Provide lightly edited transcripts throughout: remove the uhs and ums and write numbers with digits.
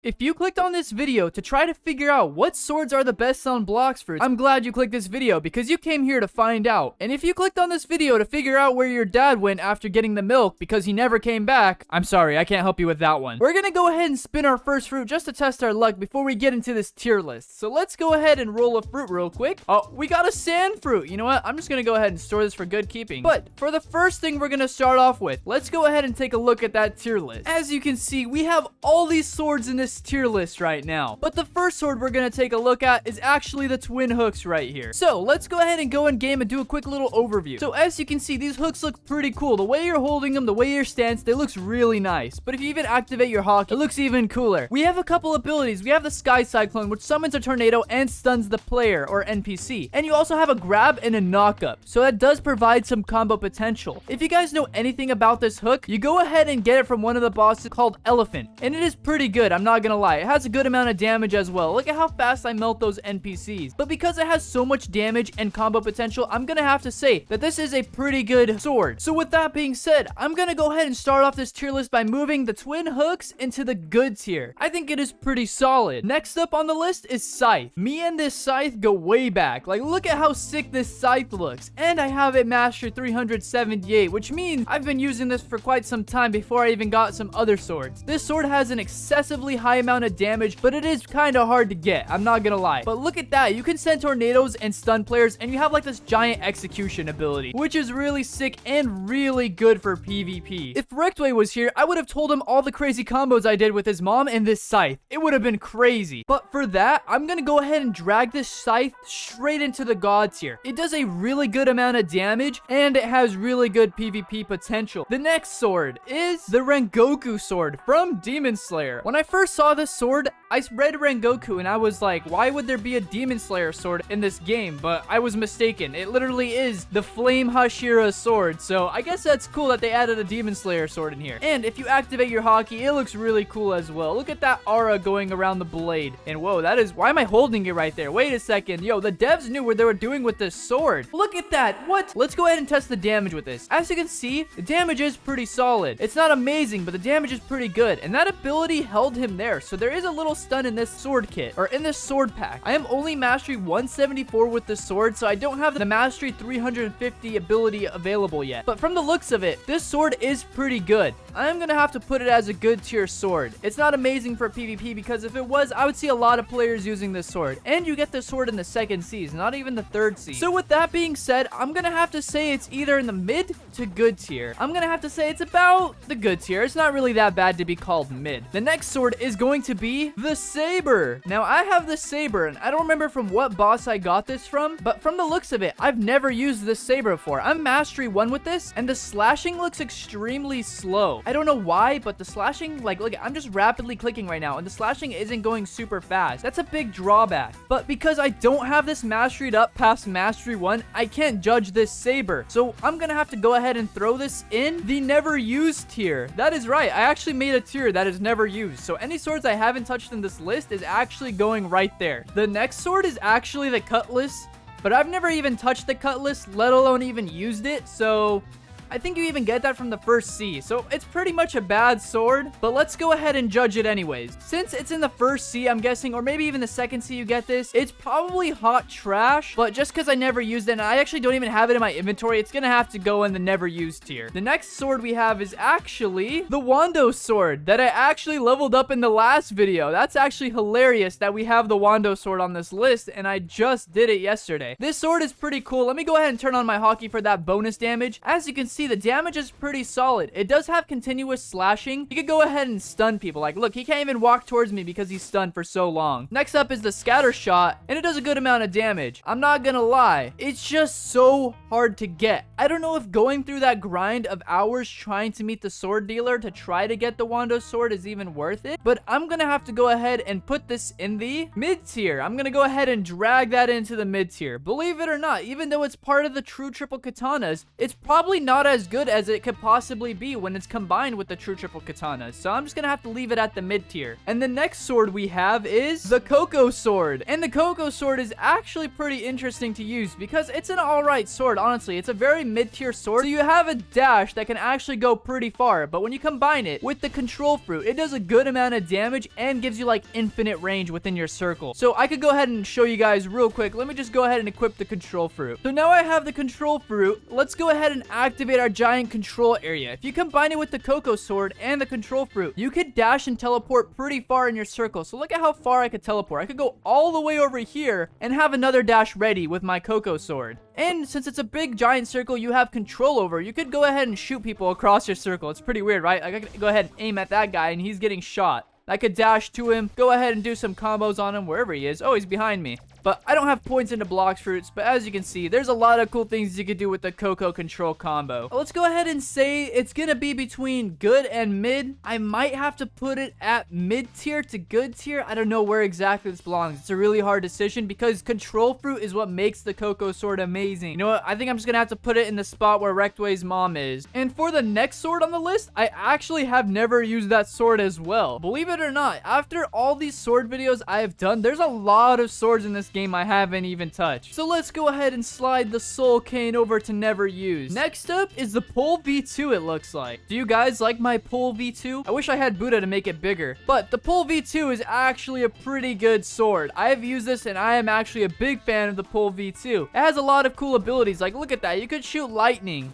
If you clicked on this video to try to figure out what swords are the best on Blox fruits, I'm glad you clicked this video because you came here to find out. And if you clicked on this video to figure out where your dad went after getting the milk because he never came back, I'm sorry, I can't help you with that one. We're gonna go ahead and spin our first fruit just to test our luck before we get into this tier list. So let's go ahead and roll a fruit real quick. Oh, we got a sand fruit. You know what? I'm just gonna go ahead and store this for good keeping. But for the first thing we're gonna start off with, let's go ahead and take a look at that tier list. As you can see, we have all these swords in this tier list right now, but the first sword we're gonna take a look at is actually the twin hooks right here. So let's go ahead and go in game and do a quick little overview. So as you can see, these hooks look pretty cool. The way you're holding them, the way your stance, they looks really nice. But if you even activate your hawk, it looks even cooler. We have a couple abilities. We have the Sky Cyclone, which summons a tornado and stuns the player or NPC, and you also have a grab and a knock up, so that does provide some combo potential. If you guys know anything about this hook, you go ahead and get it from one of the bosses called Elephant, and it is pretty good, I'm not gonna lie. It has a good amount of damage as well. Look at how fast I melt those NPCs. But because it has so much damage and combo potential, I'm gonna have to say that this is a pretty good sword. So with that being said, I'm gonna go ahead and start off this tier list by moving the twin hooks into the good tier. I think it is pretty solid. Next up on the list is Scythe. Me and this Scythe go way back. Like, look at how sick this Scythe looks. And I have it mastered 378, which means I've been using this for quite some time before I even got some other swords. This sword has an excessively high amount of damage, but it is kind of hard to get, I'm not gonna lie. But look at that, you can send tornadoes and stun players, and you have like this giant execution ability, which is really sick and really good for PvP. If Rectway was here, I would have told him all the crazy combos I did with his mom and this Scythe. It would have been crazy. But for that, I'm gonna go ahead and drag this Scythe straight into the god tier. It does a really good amount of damage, and it has really good PvP potential. The next sword is the Rengoku sword from Demon Slayer. When I first saw this sword, I read Rengoku and I was like, why would there be a Demon Slayer sword in this game? But I was mistaken. It literally is the Flame Hashira sword. So I guess that's cool that they added a Demon Slayer sword in here. And if you activate your hockey, it looks really cool as well. Look at that aura going around the blade. And whoa, that is, why am I holding it right there? Wait a second. Yo, the devs knew what they were doing with this sword. Look at that. What? Let's go ahead and test the damage with this. As you can see, the damage is pretty solid. It's not amazing, but the damage is pretty good. And that ability held him there. So there is a little stun in this sword kit, or in this sword pack. I am only mastery 174 with the sword, so I don't have the mastery 350 ability available yet. But from the looks of it, this sword is pretty good. I'm gonna have to put it as a good tier sword. It's not amazing for PvP because if it was, I would see a lot of players using this sword. And you get this sword in the second seas, not even the third sea. So with that being said, I'm gonna have to say it's either in the mid to good tier. I'm gonna have to say it's about the good tier. It's not really that bad to be called mid. The next sword is going to be the Saber. Now I have the Saber, and I don't remember from what boss I got this from, but from the looks of it, I've never used this Saber before. I'm mastery 1 with this, and the slashing looks extremely slow. I don't know why, but the slashing, like, look, I'm just rapidly clicking right now, and the slashing isn't going super fast. That's a big drawback. But because I don't have this masteried up past mastery 1, I can't judge this Saber. So I'm gonna have to go ahead and throw this in the never used tier. That is right, I actually made a tier that is never used. So any swords I haven't touched in this list is actually going right there. The next sword is actually the Cutlass, but I've never even touched the Cutlass, let alone even used it, so I think you even get that from the first sea, so it's pretty much a bad sword, but let's go ahead and judge it anyways. Since it's in the first sea, I'm guessing, or maybe even the second sea you get this, it's probably hot trash, but just because I never used it, and I actually don't even have it in my inventory, it's gonna have to go in the never used tier. The next sword we have is actually the Wando sword that I actually leveled up in the last video. That's actually hilarious that we have the Wando sword on this list, and I just did it yesterday. This sword is pretty cool. Let me go ahead and turn on my hockey for that bonus damage. As you can see, the damage is pretty solid. It does have continuous slashing. You could go ahead and stun people. Like, look, he can't even walk towards me because he's stunned for so long. Next up is the scatter shot, and it does a good amount of damage. I'm not gonna lie, it's just so hard to get. I don't know if going through that grind of hours trying to meet the sword dealer to try to get the Wando sword is even worth it, but I'm gonna have to go ahead and put this in the mid tier. I'm gonna go ahead and drag that into the mid tier. Believe it or not, even though it's part of the true triple katanas, it's probably not as good as it could possibly be when it's combined with the true triple katanas. So I'm just gonna have to leave it at the mid tier. And the next sword we have is the Coco Sword. And the Coco Sword is actually pretty interesting to use because it's an alright sword, honestly. It's a very mid-tier sword. So you have a dash that can actually go pretty far, but when you combine it with the control fruit, it does a good amount of damage and gives you like infinite range within your circle. So I could go ahead and show you guys real quick. Let me just go ahead and equip the control fruit. So now I have the control fruit. Let's go ahead and activate our giant control area. If you combine it with the Coco Sword and the control fruit, you could dash and teleport pretty far in your circle. So look at how far I could teleport. I could go all the way over here and have another dash ready with my Coco Sword. And since it's a big giant circle you have control over, you could go ahead and shoot people across your circle. It's pretty weird, right? Like, I could go ahead and aim at that guy and he's getting shot. I could dash to him, go ahead and do some combos on him wherever he is. Oh, he's behind me. But I don't have points into Blox fruits, but as you can see, there's a lot of cool things you could do with the Coco control combo. Let's go ahead and say it's gonna be between good and mid. I might have to put it at mid tier to good tier. I don't know where exactly this belongs. It's a really hard decision because control fruit is what makes the Coco Sword amazing. You know what? I think I'm just gonna have to put it in the spot where Rectway's mom is. And for the next sword on the list, I actually have never used that sword as well. Believe it or not, after all these sword videos I have done, there's a lot of swords in this game I haven't even touched. So let's go ahead and slide the soul cane over to never use. Next up is the pole V2, it looks like. Do you guys like my pole V2? I wish I had Buddha to make it bigger. But the pole V2 is actually a pretty good sword. I have used this and I am actually a big fan of the pole V2. It has a lot of cool abilities. Like, look at that. You could shoot lightning.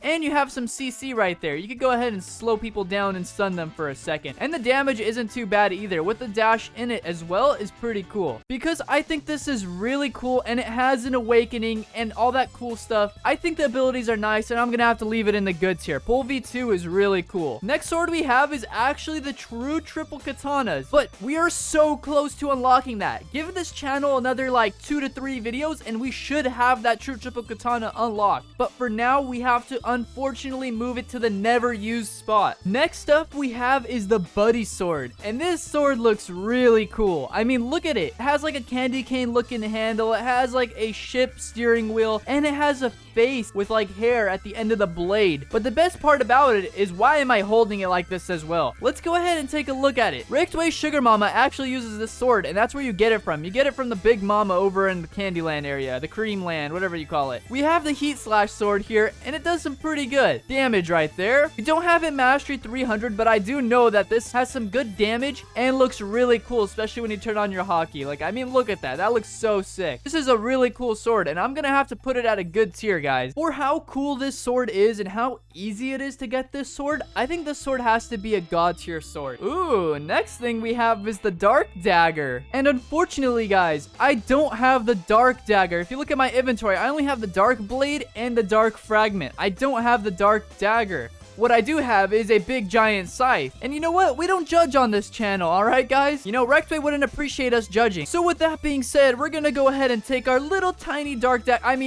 And you have some CC right there. You could go ahead and slow people down and stun them for a second. And the damage isn't too bad either. With the dash in it as well is pretty cool. Because I think this is really cool and it has an awakening and all that cool stuff. I think the abilities are nice and I'm gonna have to leave it in the good tier. Pole V2 is really cool. Next sword we have is actually the true triple katanas. But we are so close to unlocking that. Give this channel another like 2 to 3 videos and we should have that true triple katana unlocked. But for now we have to unfortunately move it to the never used spot. Next up we have is the Buddy Sword. And this sword looks really cool. I mean, look at it. It has like a candy cane looking handle. It has like a ship steering wheel. And it has a face with like hair at the end of the blade. But the best part about it is why am I holding it like this as well? Let's go ahead and take a look at it. Richtway Sugar Mama actually uses this sword and that's where you get it from. You get it from the Big Mama over in the Candyland area, the Creamland, whatever you call it. We have the Heat Slash sword here and it does some pretty good damage right there. We don't have it mastery 300, but I do know that this has some good damage and looks really cool, especially when you turn on your hockey. Like, I mean, look at that. That looks so sick. This is a really cool sword and I'm gonna have to put it at a good tier, guys. For how cool this sword is and how easy it is to get this sword, I think this sword has to be a god tier sword. Ooh, next thing we have is the Dark Dagger. And unfortunately, guys, I don't have the Dark Dagger. If you look at my inventory, I only have the Dark Blade and the Dark Fragment. I don't have the Dark Dagger. What I do have is a big giant scythe. And you know what? We don't judge on this channel, alright guys? You know, Rectway wouldn't appreciate us judging. So with that being said, we're gonna go ahead and take our little tiny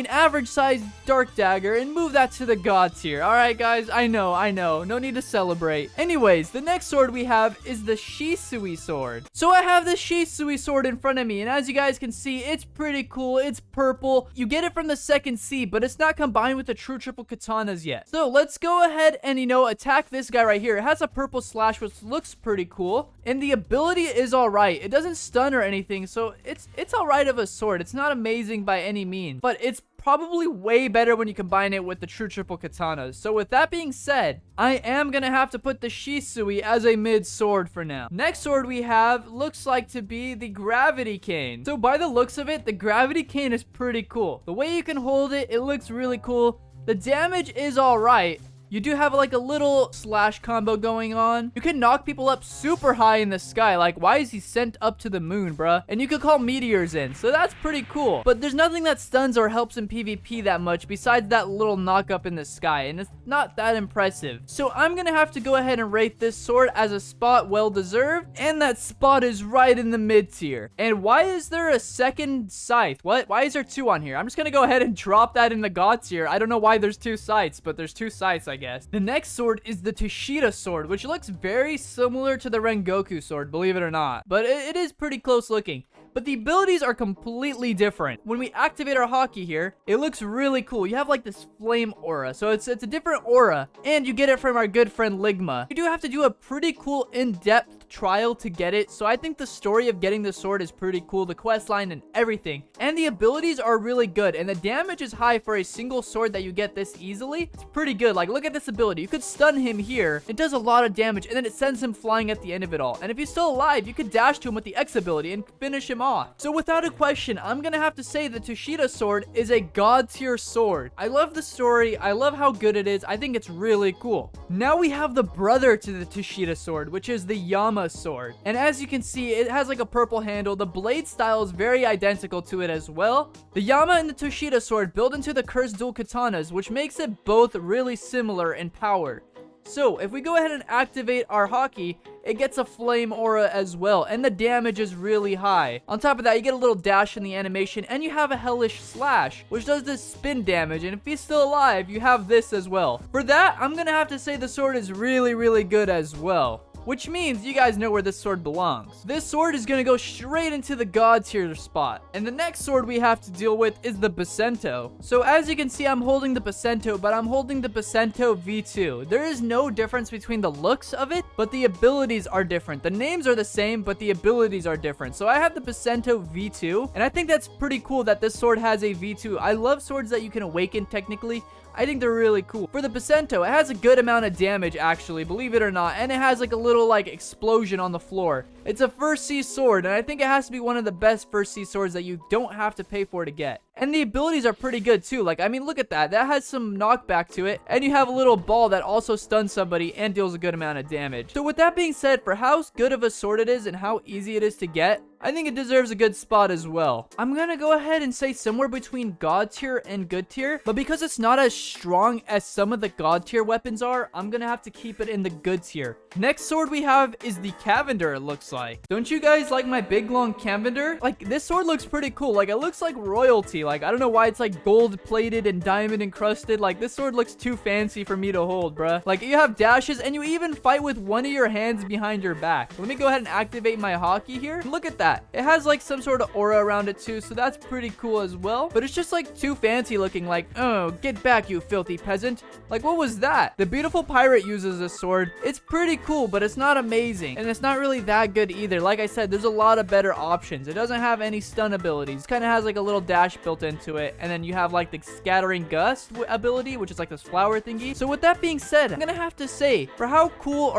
average sized dark dagger and move that to the god tier. Alright guys, I know. No need to celebrate. Anyways, the next sword we have is the Shisui Sword. So I have the Shisui Sword in front of me, and as you guys can see, it's pretty cool. It's purple. You get it from the second C, but it's not combined with the true triple katanas yet. So let's go ahead and, you know, attack this guy right here. It has a purple slash, which looks pretty cool. And the ability is alright. It doesn't stun or anything, so it's alright of a sword. It's not amazing by any means, but it's probably way better when you combine it with the true triple katanas. So with that being said, I am gonna have to put the Shisui as a mid sword for now. Next sword we have looks like to be the Gravity Cane. So by the looks of it, the Gravity Cane is pretty cool. The way you can hold it, it looks really cool. The damage is alright. You do have like a little slash combo going on. You can knock people up super high in the sky. Like, why is he sent up to the moon, bruh? And you could call meteors in. So that's pretty cool. But there's nothing that stuns or helps in PvP that much besides that little knock up in the sky. And it's not that impressive. So I'm gonna have to go ahead and rate this sword as a spot well deserved. And that spot is right in the mid tier. And why is there a second scythe? What? Why is there 2 on here? I'm just gonna go ahead and drop that in the god tier. I don't know why there's 2 scythes, but there's 2 scythes, I guess. The next sword is the Toshida Sword, which looks very similar to the Rengoku sword, believe it or not. But it is pretty close looking. but the abilities are completely different. When we activate our hockey here, it looks really cool. You have like this flame aura, so it's a different aura, and you get it from our good friend Ligma. You do have to do a pretty cool in-depth trial to get it, so I think the story of getting the sword is pretty cool, the quest line and everything, and the abilities are really good, and the damage is high for a single sword that you get this easily. It's pretty good. Like, look at this ability. You could stun him here. It does a lot of damage, and then it sends him flying at the end of it all, and if he's still alive, you could dash to him with the X ability and finish him off. So without a question, I'm gonna have to say the Toshida Sword is a god tier sword. I love the story. I love how good it is. I think it's really cool. Now we have the brother to the Toshida Sword, which is the Yama Sword. And as you can see, it has like a purple handle. The blade style is very identical to it as well. The Yama and the Toshida Sword build into the cursed dulcatanas, which makes it both really similar in power. So if we go ahead and activate our hockey, it gets a flame aura as well, and the damage is really high. On top of that, you get a little dash in the animation, and you have a hellish slash, which does this spin damage, and if he's still alive, you have this as well. For that, I'm gonna have to say the sword is really, really good as well. Which means you guys know where this sword belongs. This sword is going to go straight into the god tier spot. And the next sword we have to deal with is the Bicento. So as you can see, I'm holding the Bicento, but I'm holding the Bicento V2. There is no difference between the looks of it, but the abilities are different. The names are the same, but the abilities are different. So I have the Bicento V2, and I think that's pretty cool that this sword has a V2. I love swords that you can awaken technically. I think they're really cool. For the Bicento, it has a good amount of damage actually, believe it or not, and it has like a little like explosion on the floor. It's a first C sword, and I think it has to be one of the best first C swords that you don't have to pay for to get. And the abilities are pretty good too. Like, I mean, look at that. That has some knockback to it, and you have a little ball that also stuns somebody and deals a good amount of damage. So with that being said, for how good of a sword it is and how easy it is to get, I think it deserves a good spot as well. I'm gonna go ahead and say somewhere between god tier and good tier, but because it's not as strong as some of the god tier weapons are, I'm gonna have to keep it in the good tier. Next sword we have is the Cavender, it looks like. Don't you guys like my big long Cavender? Like, this sword looks pretty cool. Like, it looks like royalty. Like, I don't know why it's like gold plated and diamond encrusted. Like, this sword looks too fancy for me to hold, bruh. Like, you have dashes and you even fight with one of your hands behind your back. Let me go ahead and activate my hockey here. Look at that. It has like some sort of aura around it too, so that's pretty cool as well. But it's just like too fancy looking. Like, oh, get back, you filthy peasant. Like, what was that? The beautiful pirate uses this sword. It's pretty cool, but it's not amazing, and it's not really that good either. Like I said, there's a lot of better options. It doesn't have any stun abilities. It kind of has like a little dash built into it, and then you have like the scattering gust ability, which is like this flower thingy. So with that being said, I'm gonna have to say, for how cool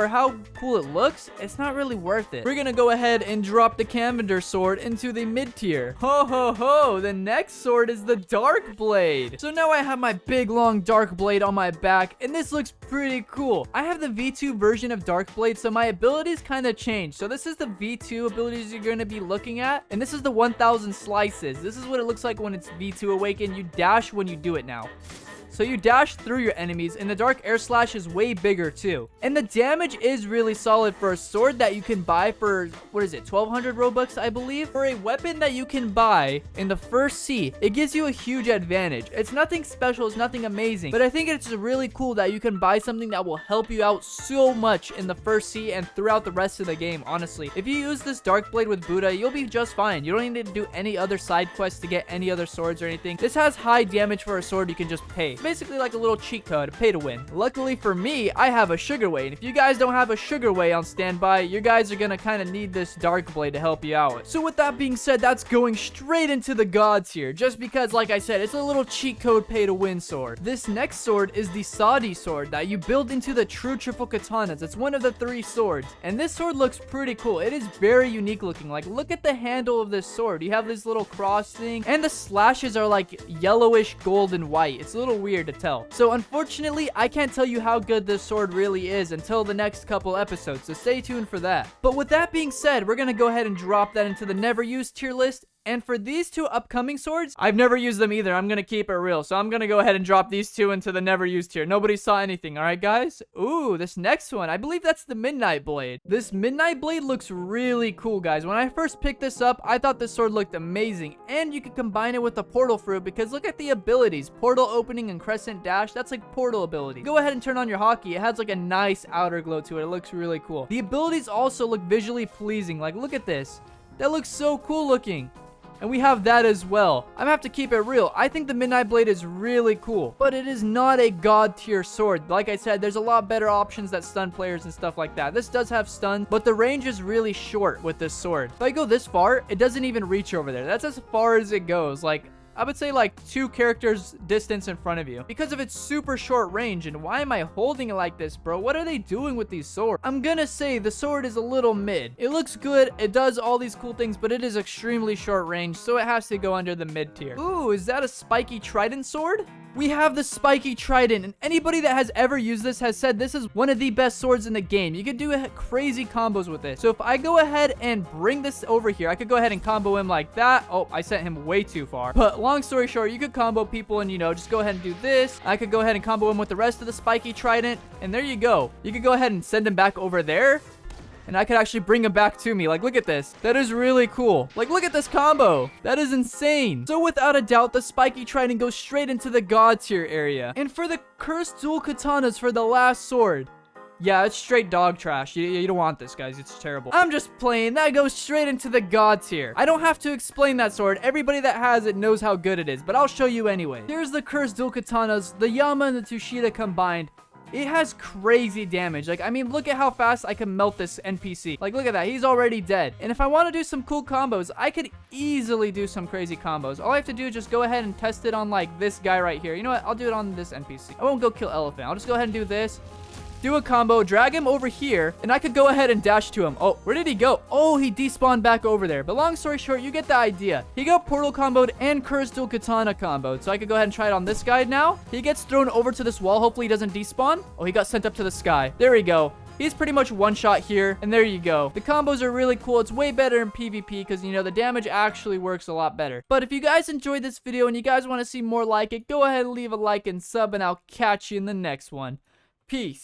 it looks, it's not really worth it. We're gonna go ahead and drop the Cavender sword into the mid tier. Ho ho ho, the next sword is the Dark Blade. So now I have my big long Dark Blade on my back, and this looks pretty cool. I have the V2 version of Dark Blade, so my abilities kind of change. So this is the V2 abilities you're going to be looking at, and this is the 1000 slices. This is what it looks like when it's V2 awakened. You dash when you do it now. So you dash through your enemies, and the dark air slash is way bigger too. And the damage is really solid for a sword that you can buy for, what is it, 1200 Robux, I believe? For a weapon that you can buy in the first C, it gives you a huge advantage. It's nothing special, it's nothing amazing, but I think it's really cool that you can buy something that will help you out so much in the first C and throughout the rest of the game, honestly. If you use this Dark Blade with Buddha, you'll be just fine. You don't need to do any other side quests to get any other swords or anything. This has high damage for a sword you can just pay. Basically like a little cheat code, pay to win. Luckily for me, I have a Sugar Way, and if you guys don't have a Sugar Way on standby, you guys are gonna kind of need this Dark Blade to help you out. So with that being said, that's going straight into the gods here, just because, like I said, it's a little cheat code pay to win sword. This next sword is the Saudi sword that you build into the true triple katanas. It's one of the 3 swords, and this sword looks pretty cool. It is very unique looking. Like, look at the handle of this sword. You have this little cross thing, and the slashes are like yellowish gold and white. It's a little weird to tell. So unfortunately, I can't tell you how good this sword really is until the next couple episodes, so stay tuned for that. But with that being said, we're gonna go ahead and drop that into the never used tier list. And for these 2 upcoming swords, I've never used them either. I'm gonna keep it real. So I'm gonna go ahead and drop these 2 into the never used tier. Nobody saw anything, alright guys? Ooh, this next one, I believe that's the Midnight Blade. This Midnight Blade looks really cool, guys. When I first picked this up, I thought this sword looked amazing. And you could combine it with the Portal Fruit, because look at the abilities. Portal opening and crescent dash, that's like portal ability. Go ahead and turn on your hockey. It has like a nice outer glow to it. It looks really cool. The abilities also look visually pleasing. Like, look at this. That looks so cool looking. And we have that as well. I'm gonna have to keep it real. I think the Midnight Blade is really cool, but it is not a god tier sword. Like I said, there's a lot better options that stun players and stuff like that. This does have stun, but the range is really short with this sword. If I go this far, it doesn't even reach over there. That's as far as it goes. Like, I would say like 2 characters distance in front of you because of its super short range. And why am I holding it like this, bro? What are they doing with these swords? I'm gonna say the sword is a little mid. It looks good, it does all these cool things, but it is extremely short range, so it has to go under the mid tier. Ooh, is that a spiky Trident sword? We have the spiky Trident, and anybody that has ever used this has said this is one of the best swords in the game. You could do crazy combos with it. So if I go ahead and bring this over here, I could go ahead and combo him like that. Oh, I sent him way too far. But long story short, you could combo people and, you know, just go ahead and do this. I could go ahead and combo him with the rest of the spiky Trident, and there you go. You could go ahead and send him back over there. And I could actually bring him back to me. Like, look at this. That is really cool. Like, look at this combo. That is insane. So without a doubt, the spiky Trident goes straight into the god tier area. And for the cursed dulcatanas for the last sword, yeah, it's straight dog trash. You don't want this, guys. It's terrible. I'm just playing. That goes straight into the god tier. I don't have to explain that sword. Everybody that has it knows how good it is, but I'll show you anyway. Here's the cursed dulcatanas, the Yama and the Toshida combined. It has crazy damage. Like, I mean, look at how fast I can melt this NPC. Like, look at that. He's already dead. And if I want to do some cool combos, I could easily do some crazy combos. All I have to do is just go ahead and test it on, like, this guy right here. You know what? I'll do it on this NPC. I won't go kill Elephant. I'll just go ahead and do this. Do a combo, drag him over here, and I could go ahead and dash to him. Oh, where did he go? Oh, he despawned back over there. But long story short, you get the idea. He got portal comboed and cursed dulcatana comboed. So I could go ahead and try it on this guy now. He gets thrown over to this wall. Hopefully he doesn't despawn. Oh, he got sent up to the sky. There we go. He's pretty much one shot here, and there you go. The combos are really cool. It's way better in PvP because, you know, the damage actually works a lot better. But if you guys enjoyed this video and you guys want to see more like it, go ahead and leave a like and sub, and I'll catch you in the next one. Peace.